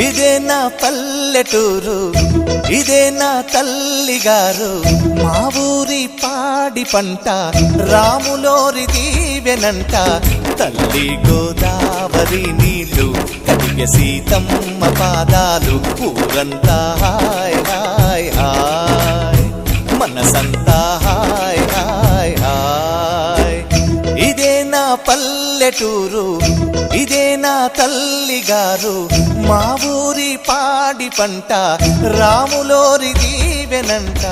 ఇదే నా పల్లెటూరు, ఇదే నా తల్లిగారు, మా ఊరి పాడి పంట రాములోరి దీవెనంట. తల్లి గోదావరి నీళ్ళు కడిగ సీతమ్మ పాదాలు, ఊరంతా హాయ్ హాయ్ హాయ్, మనసంతా హాయ్ హాయ్ హాయ్. ఇదే నా పల్లెటూరు, ఇదే నా తల్లిగారు, మా ఊరి పాడి పంట రాములోరి దీవెనంట.